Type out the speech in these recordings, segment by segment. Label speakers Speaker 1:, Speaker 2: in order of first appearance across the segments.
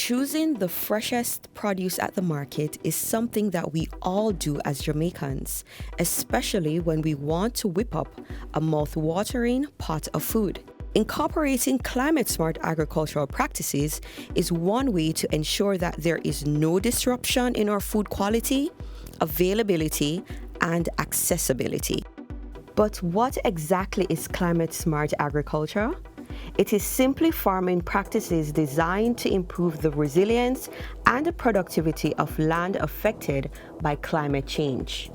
Speaker 1: Choosing the freshest produce at the market is something that we all do as Jamaicans, especially when we want to whip up a mouth-watering pot of food. Incorporating climate-smart agricultural practices is one way to ensure that there is no disruption in our food quality, availability, and accessibility. But what exactly is climate-smart agriculture? It is simply farming practices designed to improve the resilience and the productivity of land affected by climate change.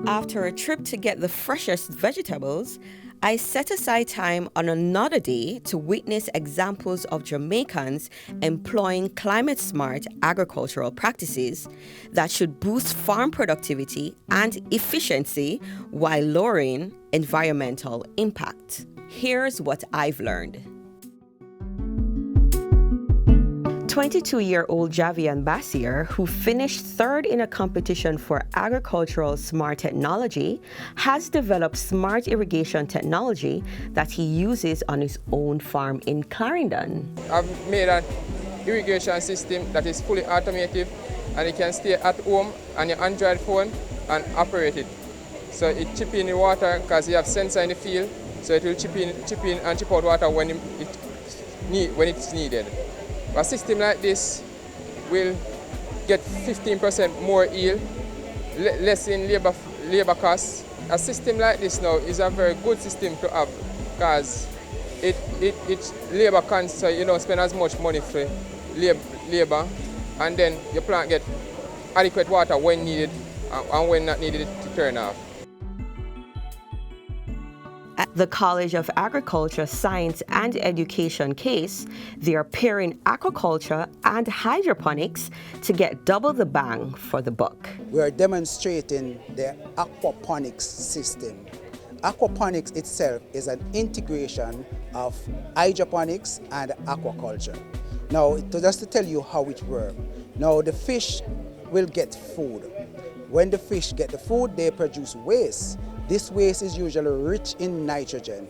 Speaker 1: After a trip to get the freshest vegetables, I set aside time on another day to witness examples of Jamaicans employing climate-smart agricultural practices that should boost farm productivity and efficiency while lowering environmental impact. Here's what I've learned. 22-year-old Javian Bassier, who finished third in a competition for agricultural smart technology, has developed smart irrigation technology that he uses on his own farm in Clarendon.
Speaker 2: I've made an irrigation system that is fully automated, and it can stay at home on your Android phone and operate it. So it chips in the water because you have sensor in the field, so it will chip in and chip out water when it's needed. A system like this will get 15% more yield, less in labor costs. A system like this now is a very good system to have because it's labor conscious, so you don't spend as much money for labor, and then your plant get adequate water when needed and when not needed to turn off.
Speaker 1: At the College of Agriculture, Science and Education case, they are pairing aquaculture and hydroponics to get double the bang for the buck.
Speaker 3: We are demonstrating the aquaponics system. Aquaponics itself is an integration of hydroponics and aquaculture. Now, just to tell you how it works. Now, the fish will get food. When the fish get the food, they produce waste. This waste is usually rich in nitrogen,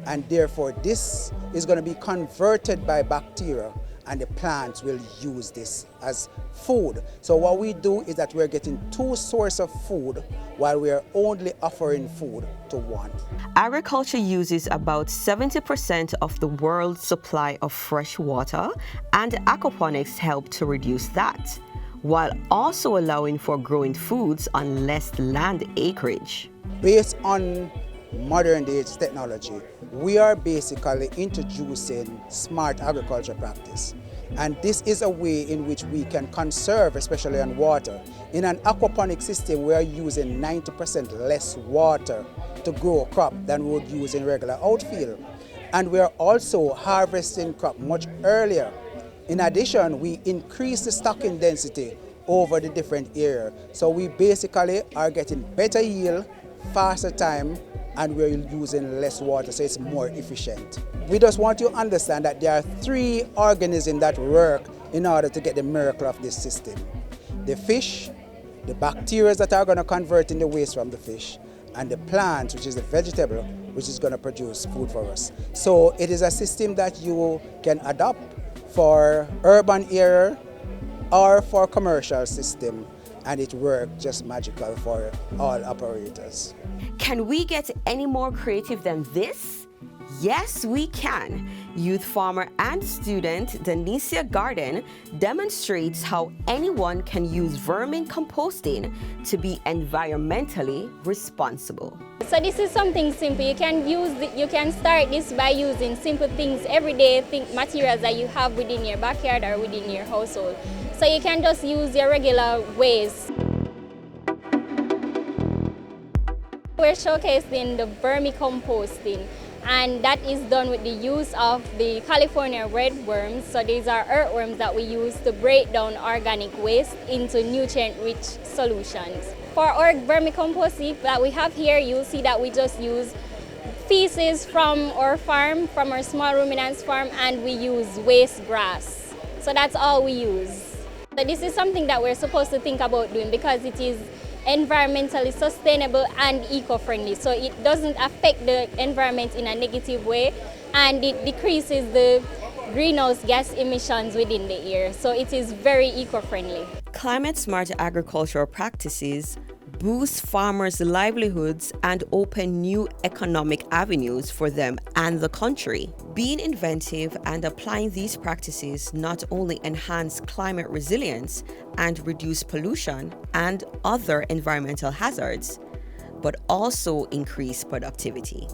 Speaker 3: and therefore this is going to be converted by bacteria, and the plants will use this as food. So what we do is that we're getting two sources of food while we're only offering food to one.
Speaker 1: Agriculture uses about 70% of the world's supply of fresh water, and aquaponics help to reduce that, while also allowing for growing foods on less land acreage.
Speaker 3: Based on modern day technology, we are basically introducing smart agriculture practice. And this is a way in which we can conserve, especially on water. In an aquaponic system, we are using 90% less water to grow a crop than we would use in regular outfield. And we are also harvesting crop much earlier. In addition, we increase the stocking density over the different areas. So we basically are getting better yield, faster time, and we're using less water, so it's more efficient. We just want you to understand that there are three organisms that work in order to get the miracle of this system. The fish, the bacteria that are going to convert in the waste from the fish, and the plant, which is the vegetable, which is going to produce food for us. So it is a system that you can adopt for urban area or for commercial system, and it works just magical for all operators.
Speaker 1: Can we get any more creative than this? Yes, we can. Youth farmer and student Denicia Garden demonstrates how anyone can use vermin composting to be environmentally responsible.
Speaker 4: So this is something simple. You can start this by using simple things, everyday materials that you have within your backyard or within your household. So you can just use your regular ways. We're showcasing the vermicomposting, and that is done with the use of the California redworms. So these are earthworms that we use to break down organic waste into nutrient-rich solutions. For our vermicomposting that we have here, you'll see that we just use feces from our farm, from our small ruminants farm, and we use waste grass. So that's all we use. So this is something that we're supposed to think about doing because it is environmentally sustainable and eco-friendly. So it doesn't affect the environment in a negative way, and it decreases the greenhouse gas emissions within the air. So it is very eco-friendly.
Speaker 1: Climate-smart agricultural practices boost farmers' livelihoods and open new economic avenues for them and the country. Being inventive and applying these practices not only enhance climate resilience and reduce pollution and other environmental hazards, but also increase productivity.